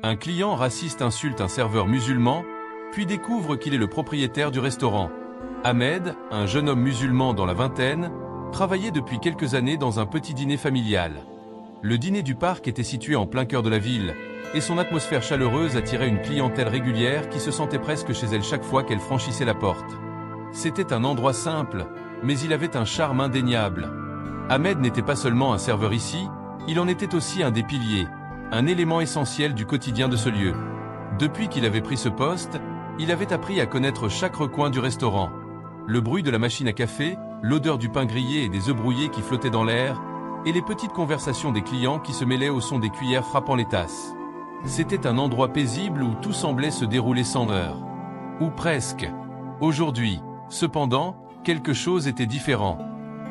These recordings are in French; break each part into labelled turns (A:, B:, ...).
A: Un client raciste insulte un serveur musulman, puis découvre qu'il est le propriétaire du restaurant. Ahmed, un jeune homme musulman dans la vingtaine, travaillait depuis quelques années dans un petit dîner familial. Le dîner du parc était situé en plein cœur de la ville, et son atmosphère chaleureuse attirait une clientèle régulière qui se sentait presque chez elle chaque fois qu'elle franchissait la porte. C'était un endroit simple, mais il avait un charme indéniable. Ahmed n'était pas seulement un serveur ici, il en était aussi un des piliers, un élément essentiel du quotidien de ce lieu. Depuis qu'il avait pris ce poste, il avait appris à connaître chaque recoin du restaurant. Le bruit de la machine à café, l'odeur du pain grillé et des œufs brouillés qui flottaient dans l'air, et les petites conversations des clients qui se mêlaient au son des cuillères frappant les tasses. C'était un endroit paisible où tout semblait se dérouler sans heurts. Ou presque. Aujourd'hui, cependant, quelque chose était différent.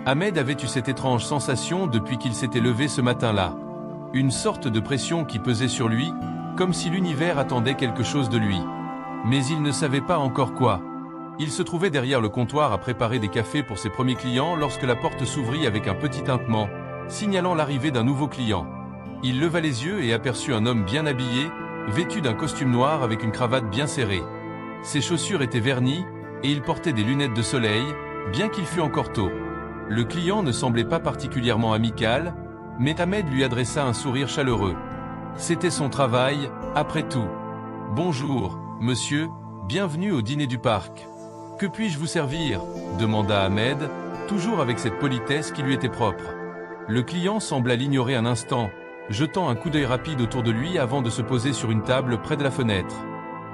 A: Ahmed avait eu cette étrange sensation depuis qu'il s'était levé ce matin-là. Une sorte de pression qui pesait sur lui, comme si l'univers attendait quelque chose de lui. Mais il ne savait pas encore quoi. Il se trouvait derrière le comptoir à préparer des cafés pour ses premiers clients lorsque la porte s'ouvrit avec un petit tintement, signalant l'arrivée d'un nouveau client. Il leva les yeux et aperçut un homme bien habillé, vêtu d'un costume noir avec une cravate bien serrée. Ses chaussures étaient vernies, et il portait des lunettes de soleil, bien qu'il fût encore tôt. Le client ne semblait pas particulièrement amical, mais Ahmed lui adressa un sourire chaleureux. C'était son travail, après tout. « Bonjour, monsieur, bienvenue au dîner du parc. Que puis-je vous servir ?» demanda Ahmed, toujours avec cette politesse qui lui était propre. Le client sembla l'ignorer un instant, jetant un coup d'œil rapide autour de lui avant de se poser sur une table près de la fenêtre.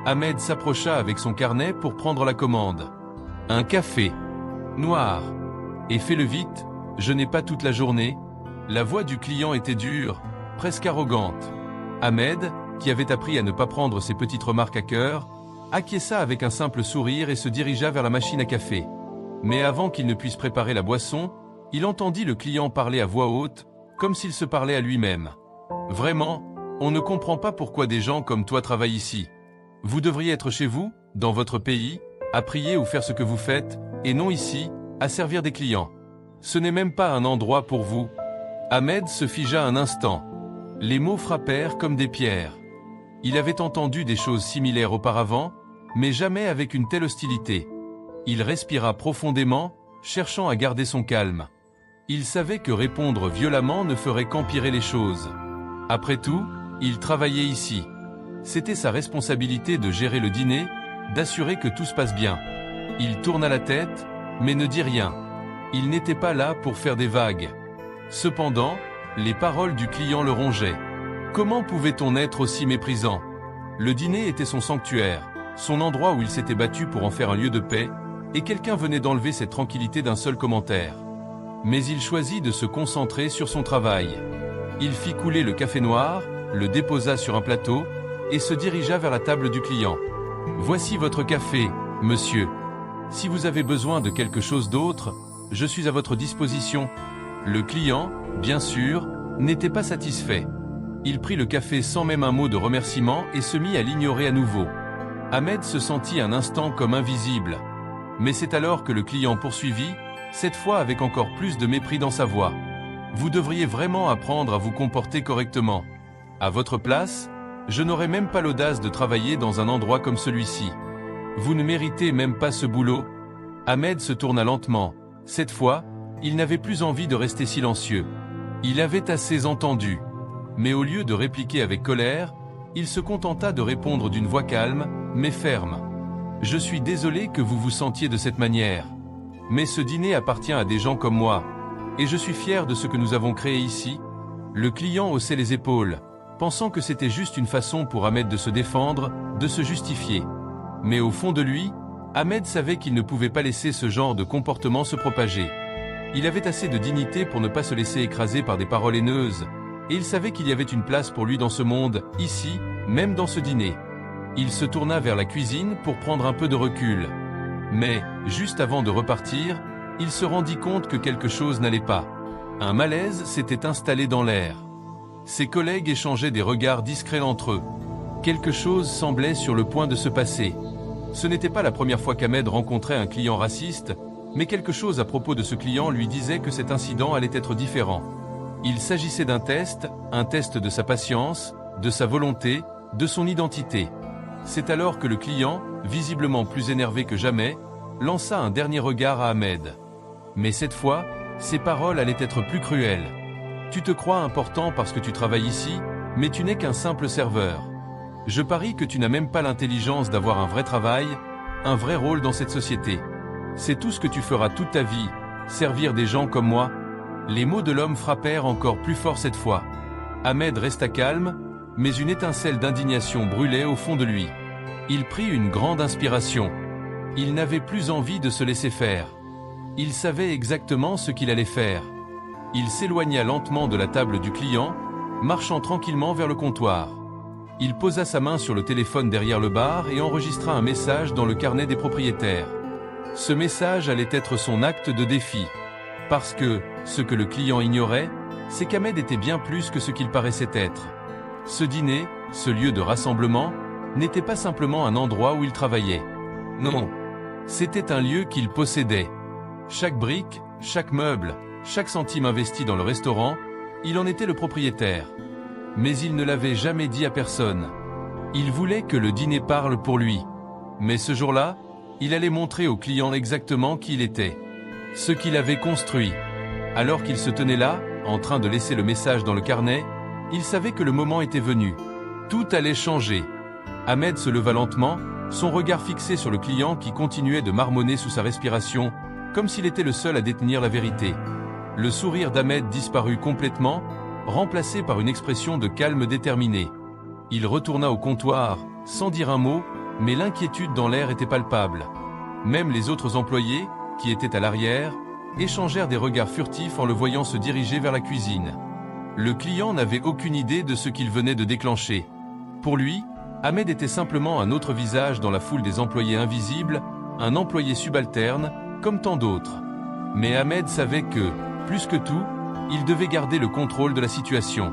A: Ahmed s'approcha avec son carnet pour prendre la commande. « Un café. Noir. Et fais-le vite, je n'ai pas toute la journée. » La voix du client était dure, presque arrogante. Ahmed, qui avait appris à ne pas prendre ses petites remarques à cœur, acquiesça avec un simple sourire et se dirigea vers la machine à café. Mais avant qu'il ne puisse préparer la boisson, il entendit le client parler à voix haute, comme s'il se parlait à lui-même. « Vraiment, on ne comprend pas pourquoi des gens comme toi travaillent ici. Vous devriez être chez vous, dans votre pays, à prier ou faire ce que vous faites, et non ici, à servir des clients. Ce n'est même pas un endroit pour vous. » Ahmed se figea un instant. Les mots frappèrent comme des pierres. Il avait entendu des choses similaires auparavant, mais jamais avec une telle hostilité. Il respira profondément, cherchant à garder son calme. Il savait que répondre violemment ne ferait qu'empirer les choses. Après tout, il travaillait ici. C'était sa responsabilité de gérer le dîner, d'assurer que tout se passe bien. Il tourna la tête, mais ne dit rien. Il n'était pas là pour faire des vagues. Cependant, les paroles du client le rongeaient. Comment pouvait-on être aussi méprisant? Le dîner était son sanctuaire, son endroit où il s'était battu pour en faire un lieu de paix, et quelqu'un venait d'enlever cette tranquillité d'un seul commentaire. Mais il choisit de se concentrer sur son travail. Il fit couler le café noir, le déposa sur un plateau, et se dirigea vers la table du client. « Voici votre café, monsieur. Si vous avez besoin de quelque chose d'autre, je suis à votre disposition. » Le client, bien sûr, n'était pas satisfait. Il prit le café sans même un mot de remerciement et se mit à l'ignorer à nouveau. Ahmed se sentit un instant comme invisible. Mais c'est alors que le client poursuivit, cette fois avec encore plus de mépris dans sa voix. « Vous devriez vraiment apprendre à vous comporter correctement. À votre place, je n'aurais même pas l'audace de travailler dans un endroit comme celui-ci. Vous ne méritez même pas ce boulot. » Ahmed se tourna lentement. Cette fois, il n'avait plus envie de rester silencieux. Il avait assez entendu. Mais au lieu de répliquer avec colère, il se contenta de répondre d'une voix calme, mais ferme. « Je suis désolé que vous vous sentiez de cette manière. Mais ce dîner appartient à des gens comme moi. Et je suis fier de ce que nous avons créé ici. » Le client haussait les épaules, pensant que c'était juste une façon pour Ahmed de se défendre, de se justifier. Mais au fond de lui, Ahmed savait qu'il ne pouvait pas laisser ce genre de comportement se propager. Il avait assez de dignité pour ne pas se laisser écraser par des paroles haineuses, et il savait qu'il y avait une place pour lui dans ce monde, ici, même dans ce dîner. Il se tourna vers la cuisine pour prendre un peu de recul. Mais, juste avant de repartir, il se rendit compte que quelque chose n'allait pas. Un malaise s'était installé dans l'air. Ses collègues échangeaient des regards discrets entre eux. Quelque chose semblait sur le point de se passer. Ce n'était pas la première fois qu'Ahmed rencontrait un client raciste, mais quelque chose à propos de ce client lui disait que cet incident allait être différent. Il s'agissait d'un test, un test de sa patience, de sa volonté, de son identité. C'est alors que le client, visiblement plus énervé que jamais, lança un dernier regard à Ahmed. Mais cette fois, ses paroles allaient être plus cruelles. « Tu te crois important parce que tu travailles ici, mais tu n'es qu'un simple serveur. Je parie que tu n'as même pas l'intelligence d'avoir un vrai travail, un vrai rôle dans cette société. C'est tout ce que tu feras toute ta vie, servir des gens comme moi. » Les mots de l'homme frappèrent encore plus fort cette fois. Ahmed resta calme, mais une étincelle d'indignation brûlait au fond de lui. Il prit une grande inspiration. Il n'avait plus envie de se laisser faire. Il savait exactement ce qu'il allait faire. Il s'éloigna lentement de la table du client, marchant tranquillement vers le comptoir. Il posa sa main sur le téléphone derrière le bar et enregistra un message dans le carnet des propriétaires. Ce message allait être son acte de défi. Parce que, ce que le client ignorait, c'est qu'Ahmed était bien plus que ce qu'il paraissait être. Ce dîner, ce lieu de rassemblement, n'était pas simplement un endroit où il travaillait. Non, c'était un lieu qu'il possédait. Chaque brique, chaque meuble, chaque centime investi dans le restaurant, il en était le propriétaire. Mais il ne l'avait jamais dit à personne. Il voulait que le dîner parle pour lui. Mais ce jour-là, il allait montrer au client exactement qui il était. Ce qu'il avait construit. Alors qu'il se tenait là, en train de laisser le message dans le carnet, il savait que le moment était venu. Tout allait changer. Ahmed se leva lentement, son regard fixé sur le client qui continuait de marmonner sous sa respiration, comme s'il était le seul à détenir la vérité. Le sourire d'Ahmed disparut complètement, remplacé par une expression de calme déterminé. Il retourna au comptoir, sans dire un mot, mais l'inquiétude dans l'air était palpable. Même les autres employés, qui étaient à l'arrière, échangèrent des regards furtifs en le voyant se diriger vers la cuisine. Le client n'avait aucune idée de ce qu'il venait de déclencher. Pour lui, Ahmed était simplement un autre visage dans la foule des employés invisibles, un employé subalterne, comme tant d'autres. Mais Ahmed savait que, plus que tout, il devait garder le contrôle de la situation.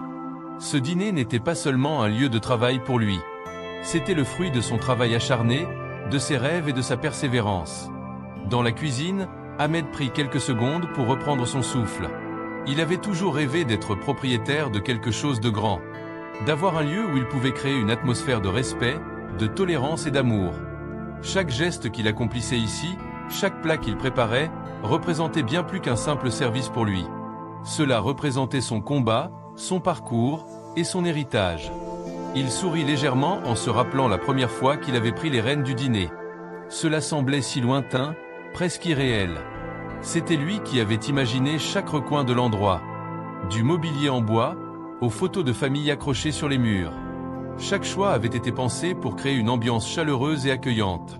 A: Ce dîner n'était pas seulement un lieu de travail pour lui. C'était le fruit de son travail acharné, de ses rêves et de sa persévérance. Dans la cuisine, Ahmed prit quelques secondes pour reprendre son souffle. Il avait toujours rêvé d'être propriétaire de quelque chose de grand. D'avoir un lieu où il pouvait créer une atmosphère de respect, de tolérance et d'amour. Chaque geste qu'il accomplissait ici, chaque plat qu'il préparait, représentait bien plus qu'un simple service pour lui. Cela représentait son combat, son parcours et son héritage. Il sourit légèrement en se rappelant la première fois qu'il avait pris les rênes du dîner. Cela semblait si lointain, presque irréel. C'était lui qui avait imaginé chaque recoin de l'endroit. Du mobilier en bois, aux photos de famille accrochées sur les murs. Chaque choix avait été pensé pour créer une ambiance chaleureuse et accueillante.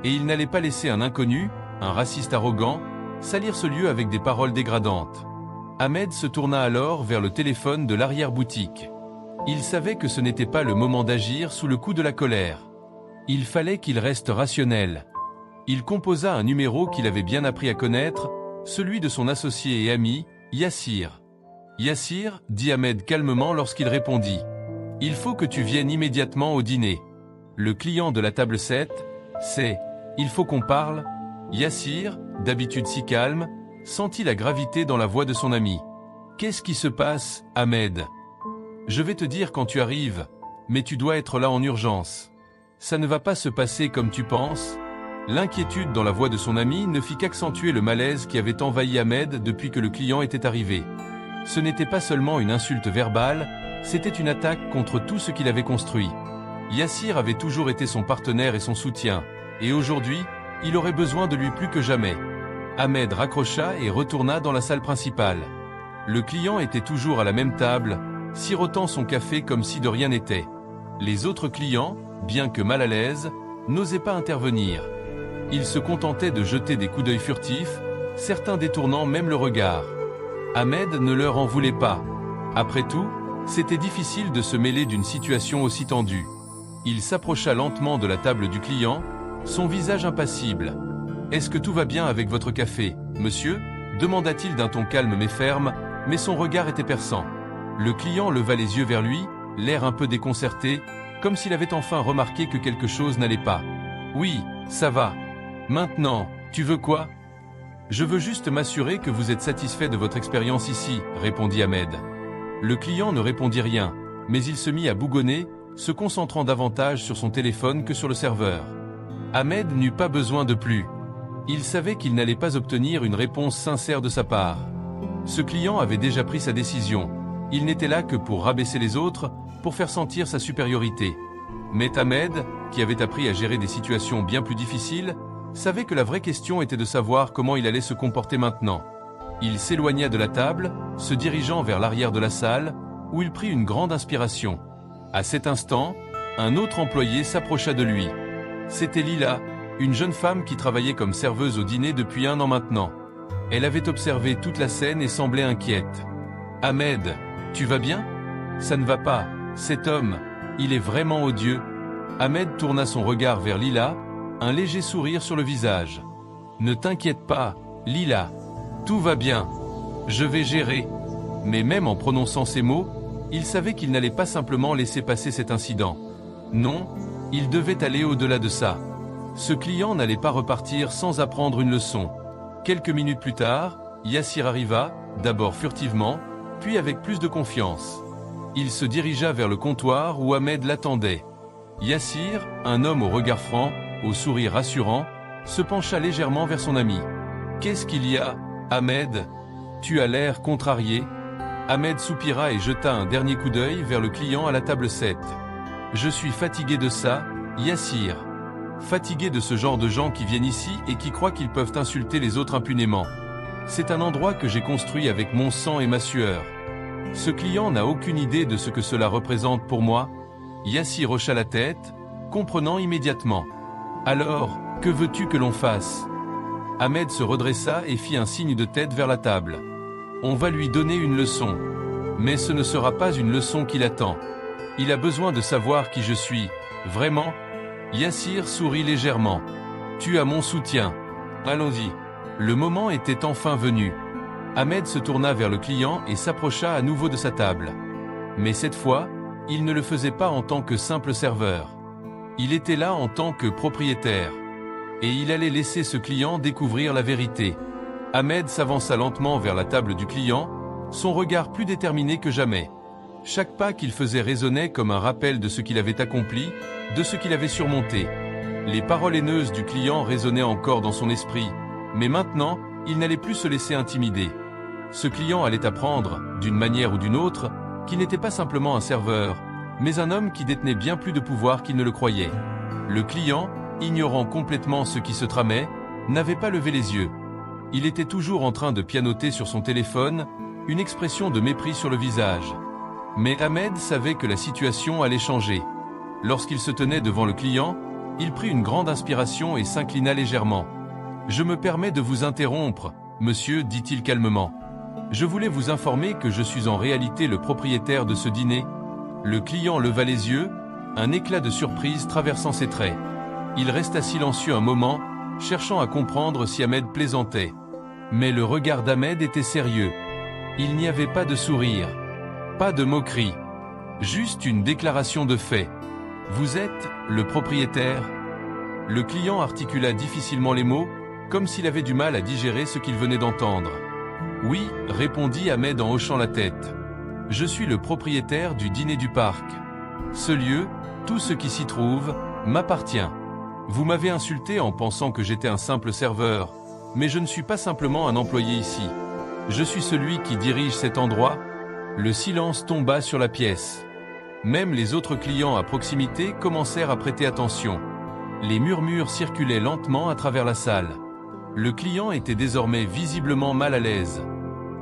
A: Et il n'allait pas laisser un inconnu, un raciste arrogant, salir ce lieu avec des paroles dégradantes. Ahmed se tourna alors vers le téléphone de l'arrière-boutique. Il savait que ce n'était pas le moment d'agir sous le coup de la colère. Il fallait qu'il reste rationnel. Il composa un numéro qu'il avait bien appris à connaître, celui de son associé et ami, Yassir. « Yassir, dit Ahmed calmement lorsqu'il répondit. Il faut que tu viennes immédiatement au dîner. Le client de la table 7, c'est « Il faut qu'on parle ». Yassir, d'habitude si calme, sentit la gravité dans la voix de son ami. « Qu'est-ce qui se passe, Ahmed ? Je vais te dire quand tu arrives, mais tu dois être là en urgence. Ça ne va pas se passer comme tu penses ?» L'inquiétude dans la voix de son ami ne fit qu'accentuer le malaise qui avait envahi Ahmed depuis que le client était arrivé. Ce n'était pas seulement une insulte verbale, c'était une attaque contre tout ce qu'il avait construit. Yassir avait toujours été son partenaire et son soutien, et aujourd'hui, il aurait besoin de lui plus que jamais. Ahmed raccrocha et retourna dans la salle principale. Le client était toujours à la même table, sirotant son café comme si de rien n'était. Les autres clients, bien que mal à l'aise, n'osaient pas intervenir. Ils se contentaient de jeter des coups d'œil furtifs, certains détournant même le regard. Ahmed ne leur en voulait pas. Après tout, c'était difficile de se mêler d'une situation aussi tendue. Il s'approcha lentement de la table du client, son visage impassible. « Est-ce que tout va bien avec votre café, monsieur ?» demanda-t-il d'un ton calme mais ferme, mais son regard était perçant. Le client leva les yeux vers lui, l'air un peu déconcerté, comme s'il avait enfin remarqué que quelque chose n'allait pas. « Oui, ça va. Maintenant, tu veux quoi ? » « Je veux juste m'assurer que vous êtes satisfait de votre expérience ici, » répondit Ahmed. Le client ne répondit rien, mais il se mit à bougonner, se concentrant davantage sur son téléphone que sur le serveur. Ahmed n'eut pas besoin de plus. Il savait qu'il n'allait pas obtenir une réponse sincère de sa part. Ce client avait déjà pris sa décision. Il n'était là que pour rabaisser les autres, pour faire sentir sa supériorité. Mais Ahmed, qui avait appris à gérer des situations bien plus difficiles, savait que la vraie question était de savoir comment il allait se comporter maintenant. Il s'éloigna de la table, se dirigeant vers l'arrière de la salle, où il prit une grande inspiration. À cet instant, un autre employé s'approcha de lui. C'était Lila, une jeune femme qui travaillait comme serveuse au dîner depuis 1 an maintenant. Elle avait observé toute la scène et semblait inquiète. « Ahmed, tu vas bien ? Ça ne va pas, cet homme, il est vraiment odieux. » Ahmed tourna son regard vers Lila, un léger sourire sur le visage. « Ne t'inquiète pas, Lila, tout va bien. Je vais gérer. » Mais même en prononçant ces mots, il savait qu'il n'allait pas simplement laisser passer cet incident. Non, il devait aller au-delà de ça. Ce client n'allait pas repartir sans apprendre une leçon. Quelques minutes plus tard, Yassir arriva, d'abord furtivement, puis avec plus de confiance. Il se dirigea vers le comptoir où Ahmed l'attendait. Yassir, un homme au regard franc, au sourire rassurant, se pencha légèrement vers son ami. « Qu'est-ce qu'il y a, Ahmed ? Tu as l'air contrarié ?» Ahmed soupira et jeta un dernier coup d'œil vers le client à la table 7. « Je suis fatigué de ça, Yassir. Fatigué de ce genre de gens qui viennent ici et qui croient qu'ils peuvent insulter les autres impunément. C'est un endroit que j'ai construit avec mon sang et ma sueur. Ce client n'a aucune idée de ce que cela représente pour moi. » Yassir hocha la tête, comprenant immédiatement. « Alors, que veux-tu que l'on fasse ?» Ahmed se redressa et fit un signe de tête vers la table. « On va lui donner une leçon. Mais ce ne sera pas une leçon qu'il attend. Il a besoin de savoir qui je suis, vraiment. » Yassir sourit légèrement. « Tu as mon soutien. Allons-y. » Le moment était enfin venu. Ahmed se tourna vers le client et s'approcha à nouveau de sa table. Mais cette fois, il ne le faisait pas en tant que simple serveur. Il était là en tant que propriétaire. Et il allait laisser ce client découvrir la vérité. Ahmed s'avança lentement vers la table du client, son regard plus déterminé que jamais. Chaque pas qu'il faisait résonnait comme un rappel de ce qu'il avait accompli, de ce qu'il avait surmonté. Les paroles haineuses du client résonnaient encore dans son esprit, mais maintenant, il n'allait plus se laisser intimider. Ce client allait apprendre, d'une manière ou d'une autre, qu'il n'était pas simplement un serveur, mais un homme qui détenait bien plus de pouvoir qu'il ne le croyait. Le client, ignorant complètement ce qui se tramait, n'avait pas levé les yeux. Il était toujours en train de pianoter sur son téléphone, une expression de mépris sur le visage. Mais Ahmed savait que la situation allait changer. Lorsqu'il se tenait devant le client, il prit une grande inspiration et s'inclina légèrement. « Je me permets de vous interrompre, monsieur, dit-il calmement. Je voulais vous informer que je suis en réalité le propriétaire de ce dîner. » Le client leva les yeux, un éclat de surprise traversant ses traits. Il resta silencieux un moment, cherchant à comprendre si Ahmed plaisantait. Mais le regard d'Ahmed était sérieux. Il n'y avait pas de sourire, pas de moquerie, juste une déclaration de fait. « Vous êtes le propriétaire ?» Le client articula difficilement les mots, comme s'il avait du mal à digérer ce qu'il venait d'entendre. « Oui, » répondit Ahmed en hochant la tête. « Je suis le propriétaire du dîner du parc. Ce lieu, tout ce qui s'y trouve, m'appartient. Vous m'avez insulté en pensant que j'étais un simple serveur, mais je ne suis pas simplement un employé ici. Je suis celui qui dirige cet endroit. » Le silence tomba sur la pièce. Même les autres clients à proximité commencèrent à prêter attention. Les murmures circulaient lentement à travers la salle. Le client était désormais visiblement mal à l'aise.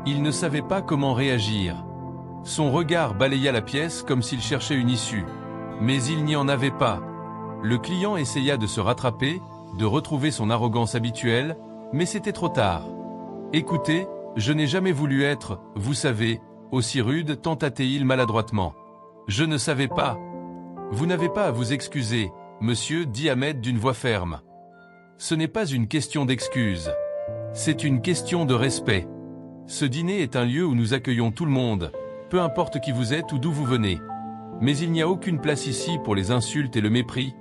A: Il ne savait pas comment réagir. Son regard balaya la pièce comme s'il cherchait une issue. Mais il n'y en avait pas. Le client essaya de se rattraper, de retrouver son arrogance habituelle, mais c'était trop tard. « Écoutez, je n'ai jamais voulu être, vous savez, aussi rude, tenta-t-il maladroitement. « Je ne savais pas. »« Vous n'avez pas à vous excuser, monsieur, dit Ahmed d'une voix ferme. « Ce n'est pas une question d'excuse. C'est une question de respect. Ce dîner est un lieu où nous accueillons tout le monde, peu importe qui vous êtes ou d'où vous venez. Mais il n'y a aucune place ici pour les insultes et le mépris. »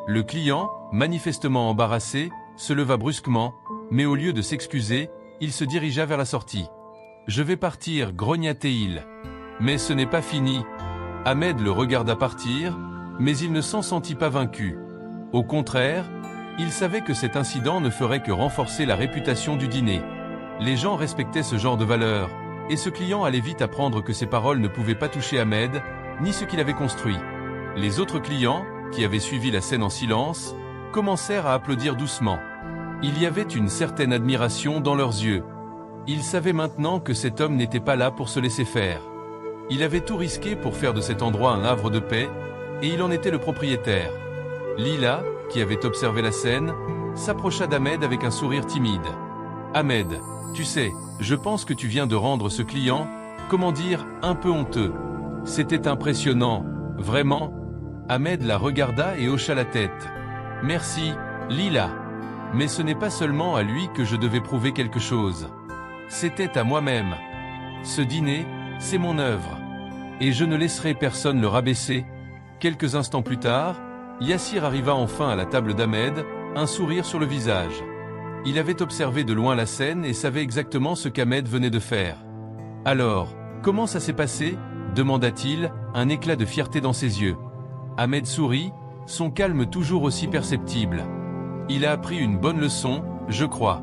A: Le client, manifestement embarrassé, se leva brusquement, mais au lieu de s'excuser, il se dirigea vers la sortie. « Je vais partir, grogna-t-il. Mais ce n'est pas fini. » Ahmed le regarda partir, Mais il ne s'en sentit pas vaincu. Au contraire, il savait que cet incident ne ferait que renforcer la réputation du dîner. Les gens respectaient ce genre de valeurs, et ce client allait vite apprendre que ses paroles ne pouvaient pas toucher Ahmed, ni ce qu'il avait construit. Les autres clients, qui avaient suivi la scène en silence, commencèrent à applaudir doucement. Il y avait une certaine admiration dans leurs yeux. Ils savaient maintenant que cet homme n'était pas là pour se laisser faire. Il avait tout risqué pour faire de cet endroit un havre de paix, et il en était le propriétaire. Lila, qui avait observé la scène, s'approcha d'Ahmed avec un sourire timide. « Ahmed, tu sais, je pense que tu viens de rendre ce client, comment dire, un peu honteux. C'était impressionnant, vraiment. » Ahmed la regarda et hocha la tête. « Merci, Lila. Mais ce n'est pas seulement à lui que je devais prouver quelque chose. C'était à moi-même. Ce dîner, c'est mon œuvre. Et je ne laisserai personne le rabaisser. » Quelques instants plus tard, Yassir arriva enfin à la table d'Ahmed, un sourire sur le visage. Il avait observé de loin la scène et savait exactement ce qu'Ahmed venait de faire. « Alors, comment ça s'est passé ?» demanda-t-il, un éclat de fierté dans ses yeux. Ahmed sourit, son calme toujours aussi perceptible. Il a appris une bonne leçon, je crois.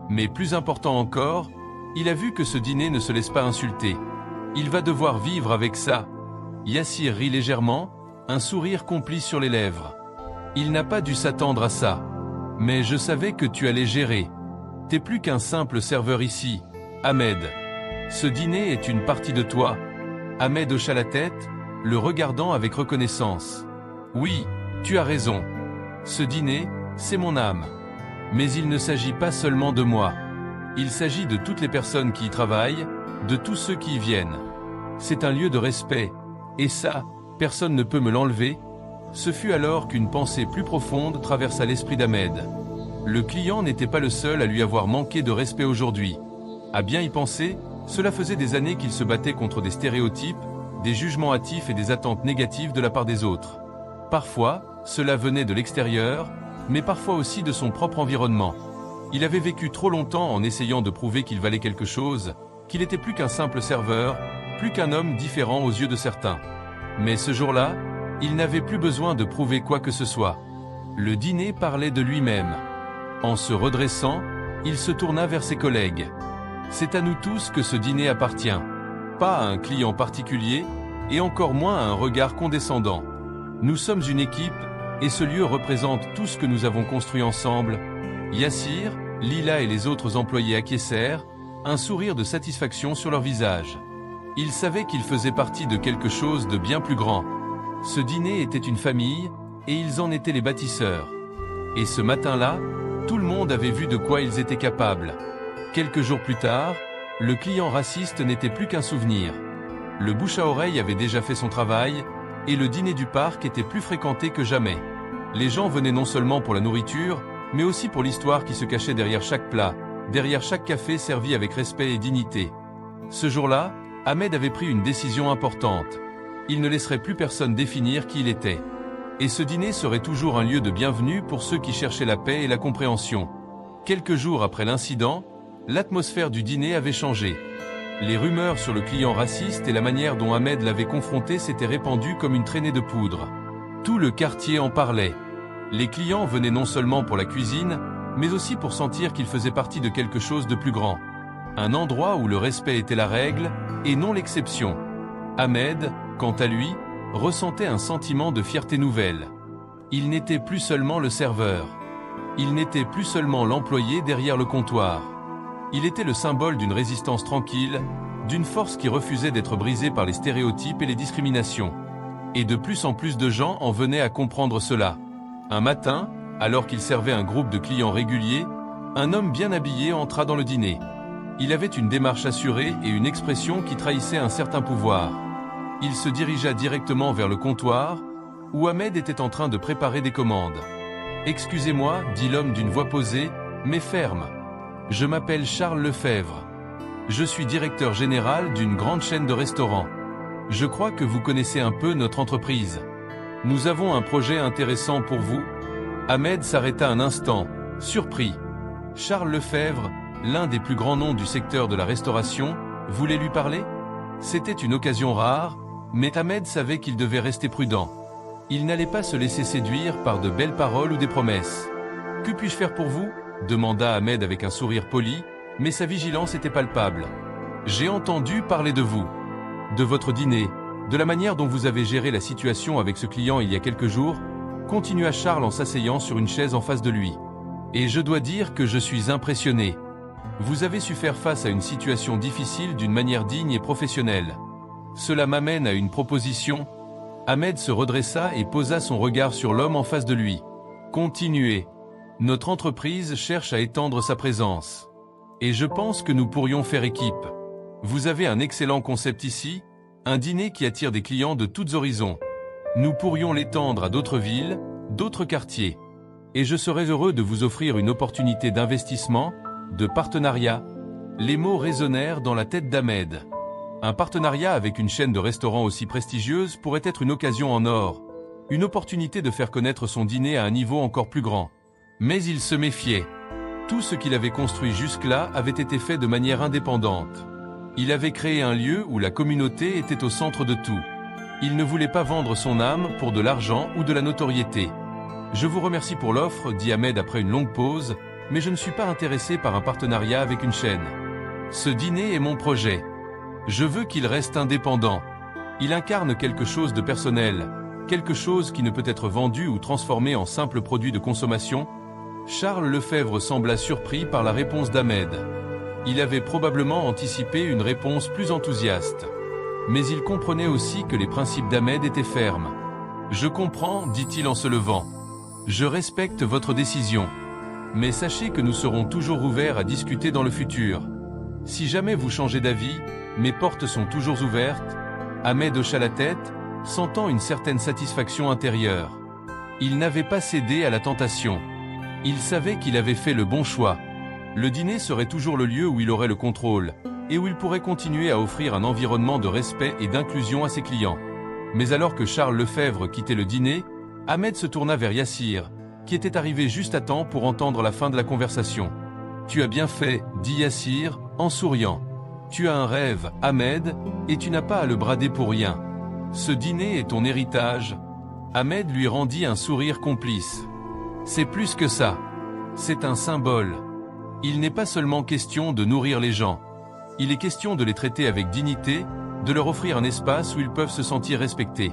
A: Mais plus important encore, il a vu que ce dîner ne se laisse pas insulter. Il va devoir vivre avec ça. Yassir rit légèrement, un sourire complice sur les lèvres. Il n'a pas dû s'attendre à ça. Mais je savais que tu allais gérer. T'es plus qu'un simple serveur ici, Ahmed. Ce dîner est une partie de toi. Ahmed hocha la tête, le regardant avec reconnaissance. Oui, tu as raison. Ce dîner, c'est mon âme. Mais il ne s'agit pas seulement de moi. Il s'agit de toutes les personnes qui y travaillent, de tous ceux qui y viennent. C'est un lieu de respect, et ça, personne ne peut me l'enlever. Ce fut alors qu'une pensée plus profonde traversa l'esprit d'Ahmed. Le client n'était pas le seul à lui avoir manqué de respect aujourd'hui. À bien y penser, cela faisait des années qu'il se battait contre des stéréotypes, des jugements hâtifs et des attentes négatives de la part des autres. Parfois, cela venait de l'extérieur, mais parfois aussi de son propre environnement. Il avait vécu trop longtemps en essayant de prouver qu'il valait quelque chose, qu'il n'était plus qu'un simple serveur, plus qu'un homme différent aux yeux de certains. Mais ce jour-là, il n'avait plus besoin de prouver quoi que ce soit. Le dîner parlait de lui-même. En se redressant, il se tourna vers ses collègues. C'est à nous tous que ce dîner appartient. Pas à un client particulier, et encore moins à un regard condescendant. Nous sommes une équipe, et ce lieu représente tout ce que nous avons construit ensemble. Yassir, Lila et les autres employés acquiescèrent, un sourire de satisfaction sur leur visage. Ils savaient qu'ils faisaient partie de quelque chose de bien plus grand. Ce dîner était une famille, et ils en étaient les bâtisseurs. Et ce matin-là, tout le monde avait vu de quoi ils étaient capables. Quelques jours plus tard, le client raciste n'était plus qu'un souvenir. Le bouche à oreille avait déjà fait son travail, et le dîner du parc était plus fréquenté que jamais. Les gens venaient non seulement pour la nourriture, mais aussi pour l'histoire qui se cachait derrière chaque plat, derrière chaque café servi avec respect et dignité. Ce jour-là, Ahmed avait pris une décision importante. Il ne laisserait plus personne définir qui il était. Et ce dîner serait toujours un lieu de bienvenue pour ceux qui cherchaient la paix et la compréhension. Quelques jours après l'incident, l'atmosphère du dîner avait changé. Les rumeurs sur le client raciste et la manière dont Ahmed l'avait confronté s'étaient répandues comme une traînée de poudre. Tout le quartier en parlait. Les clients venaient non seulement pour la cuisine, mais aussi pour sentir qu'ils faisaient partie de quelque chose de plus grand. Un endroit où le respect était la règle, et non l'exception. Ahmed, quant à lui, ressentait un sentiment de fierté nouvelle. Il n'était plus seulement le serveur. Il n'était plus seulement l'employé derrière le comptoir. Il était le symbole d'une résistance tranquille, d'une force qui refusait d'être brisée par les stéréotypes et les discriminations. Et de plus en plus de gens en venaient à comprendre cela. Un matin, alors qu'il servait un groupe de clients réguliers, un homme bien habillé entra dans le dîner. Il avait une démarche assurée et une expression qui trahissait un certain pouvoir. Il se dirigea directement vers le comptoir, où Ahmed était en train de préparer des commandes. « Excusez-moi, dit l'homme d'une voix posée, mais ferme. Je m'appelle Charles Lefebvre. Je suis directeur général d'une grande chaîne de restaurants. Je crois que vous connaissez un peu notre entreprise. Nous avons un projet intéressant pour vous. » Ahmed s'arrêta un instant, surpris. Charles Lefebvre, l'un des plus grands noms du secteur de la restauration, voulait lui parler ? C'était une occasion rare, mais Ahmed savait qu'il devait rester prudent. Il n'allait pas se laisser séduire par de belles paroles ou des promesses. « Que puis-je faire pour vous ?» demanda Ahmed avec un sourire poli, mais sa vigilance était palpable. « J'ai entendu parler de vous, de votre dîner, de la manière dont vous avez géré la situation avec ce client il y a quelques jours, continua Charles en s'asseyant sur une chaise en face de lui. Et je dois dire que je suis impressionné. Vous avez su faire face à une situation difficile d'une manière digne et professionnelle. Cela m'amène à une proposition. » Ahmed se redressa et posa son regard sur l'homme en face de lui. « Continuez. Notre entreprise cherche à étendre sa présence. Et je pense que nous pourrions faire équipe. Vous avez un excellent concept ici, un dîner qui attire des clients de tous horizons. Nous pourrions l'étendre à d'autres villes, d'autres quartiers. Et je serais heureux de vous offrir une opportunité d'investissement, de partenariat. » Les mots résonnèrent dans la tête d'Ahmed. Un partenariat avec une chaîne de restaurants aussi prestigieuse pourrait être une occasion en or, une opportunité de faire connaître son dîner à un niveau encore plus grand. Mais il se méfiait. Tout ce qu'il avait construit jusque-là avait été fait de manière indépendante. Il avait créé un lieu où la communauté était au centre de tout. Il ne voulait pas vendre son âme pour de l'argent ou de la notoriété. « Je vous remercie pour l'offre, dit Ahmed après une longue pause, mais je ne suis pas intéressé par un partenariat avec une chaîne. Ce dîner est mon projet. Je veux qu'il reste indépendant. Il incarne quelque chose de personnel, quelque chose qui ne peut être vendu ou transformé en simple produit de consommation. » Charles Lefebvre sembla surpris par la réponse d'Ahmed. Il avait probablement anticipé une réponse plus enthousiaste. Mais il comprenait aussi que les principes d'Ahmed étaient fermes. « Je comprends, dit-il en se levant. Je respecte votre décision. Mais sachez que nous serons toujours ouverts à discuter dans le futur. Si jamais vous changez d'avis, mes portes sont toujours ouvertes. » Ahmed hocha la tête, sentant une certaine satisfaction intérieure. Il n'avait pas cédé à la tentation. Il savait qu'il avait fait le bon choix. Le dîner serait toujours le lieu où il aurait le contrôle, et où il pourrait continuer à offrir un environnement de respect et d'inclusion à ses clients. Mais alors que Charles Lefebvre quittait le dîner, Ahmed se tourna vers Yassir, qui était arrivé juste à temps pour entendre la fin de la conversation. « Tu as bien fait, dit Yassir, en souriant. Tu as un rêve, Ahmed, et tu n'as pas à le brader pour rien. Ce dîner est ton héritage. » Ahmed lui rendit un sourire complice. « C'est plus que ça. C'est un symbole. Il n'est pas seulement question de nourrir les gens. Il est question de les traiter avec dignité, de leur offrir un espace où ils peuvent se sentir respectés.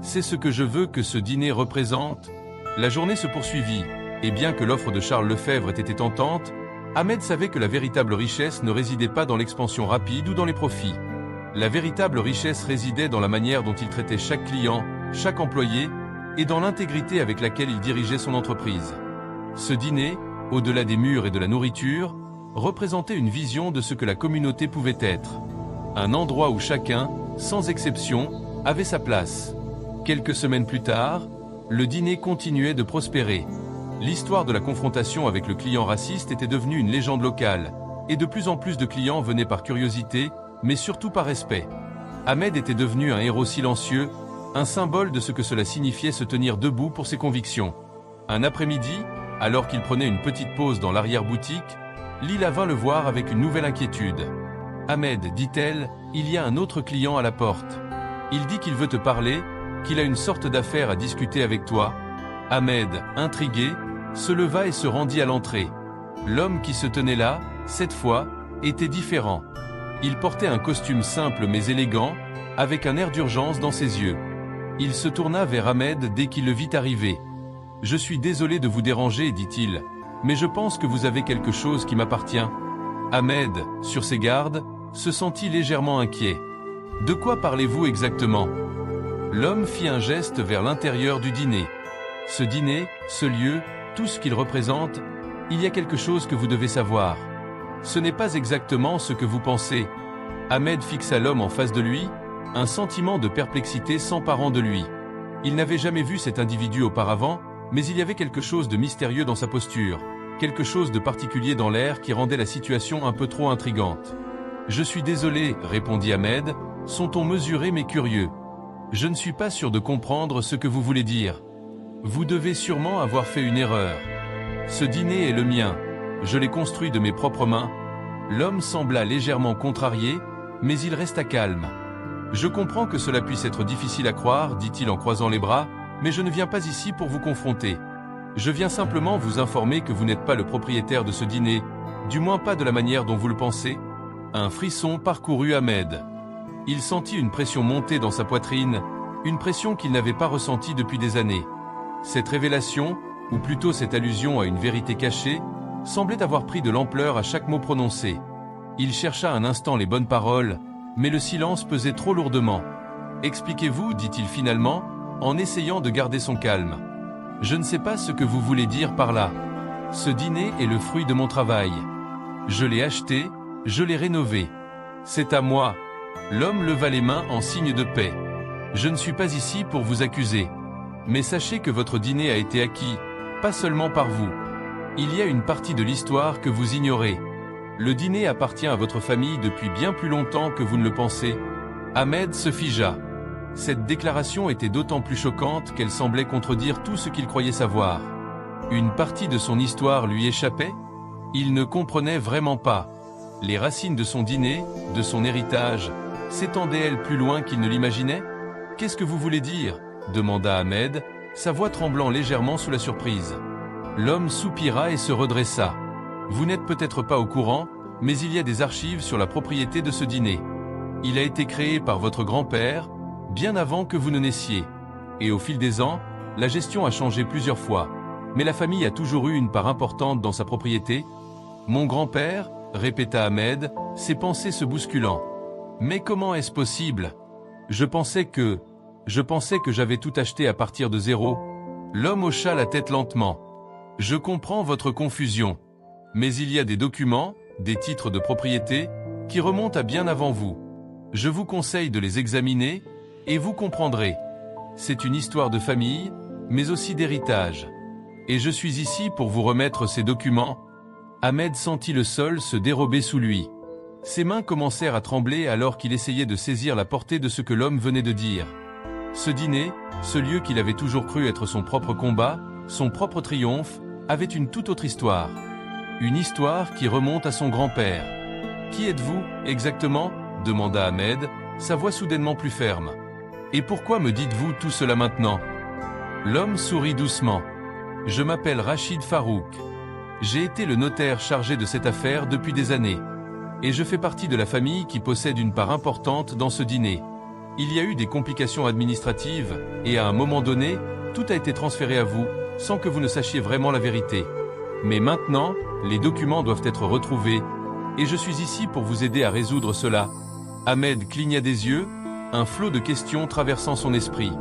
A: C'est ce que je veux que ce dîner représente. » La journée se poursuivit, et bien que l'offre de Charles Lefebvre ait été tentante, Ahmed savait que la véritable richesse ne résidait pas dans l'expansion rapide ou dans les profits. La véritable richesse résidait dans la manière dont il traitait chaque client, chaque employé, et dans l'intégrité avec laquelle il dirigeait son entreprise. Ce dîner, au-delà des murs et de la nourriture, représentait une vision de ce que la communauté pouvait être. Un endroit où chacun, sans exception, avait sa place. Quelques semaines plus tard, le dîner continuait de prospérer. L'histoire de la confrontation avec le client raciste était devenue une légende locale, et de plus en plus de clients venaient par curiosité, mais surtout par respect. Ahmed était devenu un héros silencieux, un symbole de ce que cela signifiait se tenir debout pour ses convictions. Un après-midi, alors qu'il prenait une petite pause dans l'arrière-boutique, Lila vint le voir avec une nouvelle inquiétude. « Ahmed, dit-elle, il y a un autre client à la porte. Il dit qu'il veut te parler, qu'il a une sorte d'affaire à discuter avec toi. » Ahmed, intrigué, se leva et se rendit à l'entrée. L'homme qui se tenait là, cette fois, était différent. Il portait un costume simple mais élégant, avec un air d'urgence dans ses yeux. Il se tourna vers Ahmed dès qu'il le vit arriver. « Je suis désolé de vous déranger, dit-il, mais je pense que vous avez quelque chose qui m'appartient. » Ahmed, sur ses gardes, se sentit légèrement inquiet. « De quoi parlez-vous exactement ?» L'homme fit un geste vers l'intérieur du dîner. « Ce dîner, ce lieu, tout ce qu'il représente, il y a quelque chose que vous devez savoir. Ce n'est pas exactement ce que vous pensez. » Ahmed fixa l'homme en face de lui, un sentiment de perplexité s'emparant de lui. Il n'avait jamais vu cet individu auparavant, mais il y avait quelque chose de mystérieux dans sa posture, quelque chose de particulier dans l'air qui rendait la situation un peu trop intrigante. « Je suis désolé, répondit Ahmed, son ton mesuré mais curieux. Je ne suis pas sûr de comprendre ce que vous voulez dire. Vous devez sûrement avoir fait une erreur. Ce dîner est le mien, je l'ai construit de mes propres mains. » L'homme sembla légèrement contrarié, mais il resta calme. « Je comprends que cela puisse être difficile à croire, dit-il en croisant les bras, mais je ne viens pas ici pour vous confronter. Je viens simplement vous informer que vous n'êtes pas le propriétaire de ce dîner, du moins pas de la manière dont vous le pensez. » Un frisson parcourut Ahmed. Il sentit une pression monter dans sa poitrine, une pression qu'il n'avait pas ressentie depuis des années. Cette révélation, ou plutôt cette allusion à une vérité cachée, semblait avoir pris de l'ampleur à chaque mot prononcé. Il chercha un instant les bonnes paroles, mais le silence pesait trop lourdement. « Expliquez-vous, dit-il finalement, en essayant de garder son calme. Je ne sais pas ce que vous voulez dire par là. Ce dîner est le fruit de mon travail. Je l'ai acheté, je l'ai rénové. C'est à moi. » L'homme leva les mains en signe de paix. « Je ne suis pas ici pour vous accuser. Mais sachez que votre dîner a été acquis, pas seulement par vous. Il y a une partie de l'histoire que vous ignorez. Le dîner appartient à votre famille depuis bien plus longtemps que vous ne le pensez. » Ahmed se figea. Cette déclaration était d'autant plus choquante qu'elle semblait contredire tout ce qu'il croyait savoir. Une partie de son histoire lui échappait? Il ne comprenait vraiment pas. Les racines de son dîner, de son héritage, s'étendaient-elles plus loin qu'il ne l'imaginait? « Qu'est-ce que vous voulez dire ?» demanda Ahmed, sa voix tremblant légèrement sous la surprise. L'homme soupira et se redressa. « Vous n'êtes peut-être pas au courant, mais il y a des archives sur la propriété de ce dîner. Il a été créé par votre grand-père, bien avant que vous ne naissiez. Et au fil des ans, la gestion a changé plusieurs fois, mais la famille a toujours eu une part importante dans sa propriété. »« Mon grand-père » répéta Ahmed, ses pensées se bousculant. « Mais comment est-ce possible ? Je pensais que j'avais tout acheté à partir de zéro. » L'homme hocha la tête lentement. « Je comprends votre confusion. Mais il y a des documents, des titres de propriété, qui remontent à bien avant vous. Je vous conseille de les examiner, et vous comprendrez. C'est une histoire de famille, mais aussi d'héritage. Et je suis ici pour vous remettre ces documents. » Ahmed sentit le sol se dérober sous lui. Ses mains commencèrent à trembler alors qu'il essayait de saisir la portée de ce que l'homme venait de dire. Ce dîner, ce lieu qu'il avait toujours cru être son propre combat, son propre triomphe, avait une toute autre histoire. Une histoire qui remonte à son grand-père. « Qui êtes-vous, exactement ?» demanda Ahmed, sa voix soudainement plus ferme. « Et pourquoi me dites-vous tout cela maintenant ?» L'homme sourit doucement. « Je m'appelle Rachid Farouk. J'ai été le notaire chargé de cette affaire depuis des années. Et je fais partie de la famille qui possède une part importante dans ce dîner. Il y a eu des complications administratives, et à un moment donné, tout a été transféré à vous, sans que vous ne sachiez vraiment la vérité. Mais maintenant, les documents doivent être retrouvés, et je suis ici pour vous aider à résoudre cela. » Ahmed cligna des yeux, un flot de questions traversant son esprit.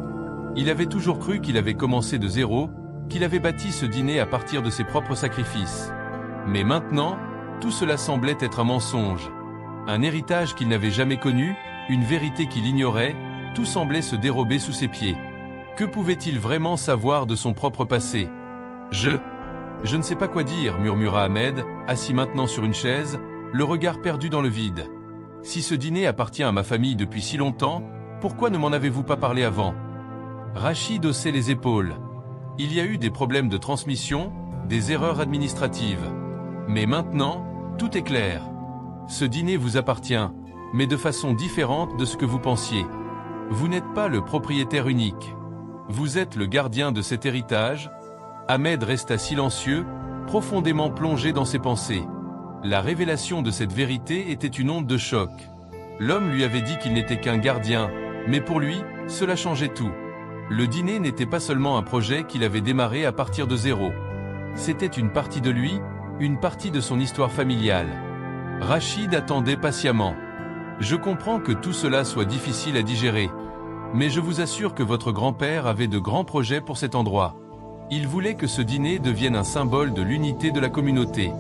A: Il avait toujours cru qu'il avait commencé de zéro, qu'il avait bâti ce dîner à partir de ses propres sacrifices. Mais maintenant, tout cela semblait être un mensonge. Un héritage qu'il n'avait jamais connu, une vérité qu'il ignorait, tout semblait se dérober sous ses pieds. Que pouvait-il vraiment savoir de son propre passé? Je ne sais pas quoi dire, murmura Ahmed, assis maintenant sur une chaise, le regard perdu dans le vide. Si ce dîner appartient à ma famille depuis si longtemps, pourquoi ne m'en avez-vous pas parlé avant? Rachid haussait les épaules. Il y a eu des problèmes de transmission, des erreurs administratives. Mais maintenant, tout est clair. Ce dîner vous appartient, mais de façon différente de ce que vous pensiez. Vous n'êtes pas le propriétaire unique. Vous êtes le gardien de cet héritage. » Ahmed resta silencieux, profondément plongé dans ses pensées. La révélation de cette vérité était une onde de choc. L'homme lui avait dit qu'il n'était qu'un gardien, mais pour lui, cela changeait tout. Le dîner n'était pas seulement un projet qu'il avait démarré à partir de zéro. C'était une partie de lui, une partie de son histoire familiale. Rachid attendait patiemment. « Je comprends que tout cela soit difficile à digérer, mais je vous assure que votre grand-père avait de grands projets pour cet endroit. Il voulait que ce dîner devienne un symbole de l'unité de la communauté.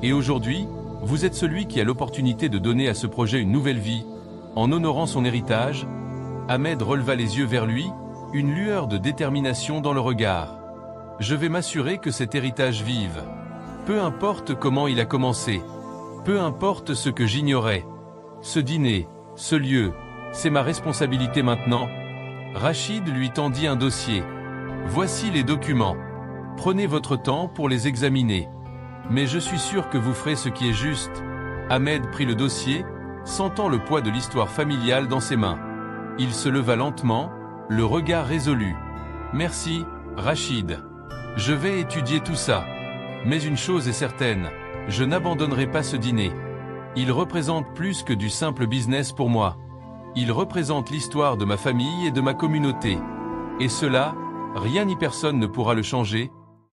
A: Et aujourd'hui, vous êtes celui qui a l'opportunité de donner à ce projet une nouvelle vie, en honorant son héritage. » Ahmed releva les yeux vers lui, une lueur de détermination dans le regard. « Je vais m'assurer que cet héritage vive. Peu importe comment il a commencé. Peu importe ce que j'ignorais. Ce dîner, ce lieu, c'est ma responsabilité maintenant. » Rachid lui tendit un dossier. « Voici les documents. Prenez votre temps pour les examiner. Mais je suis sûr que vous ferez ce qui est juste. » Ahmed prit le dossier, sentant le poids de l'histoire familiale dans ses mains. Il se leva lentement, le regard résolu. « Merci, Rachid. Je vais étudier tout ça. Mais une chose est certaine, je n'abandonnerai pas ce dîner. Il représente plus que du simple business pour moi. Il représente l'histoire de ma famille et de ma communauté. Et cela, rien ni personne ne pourra le changer,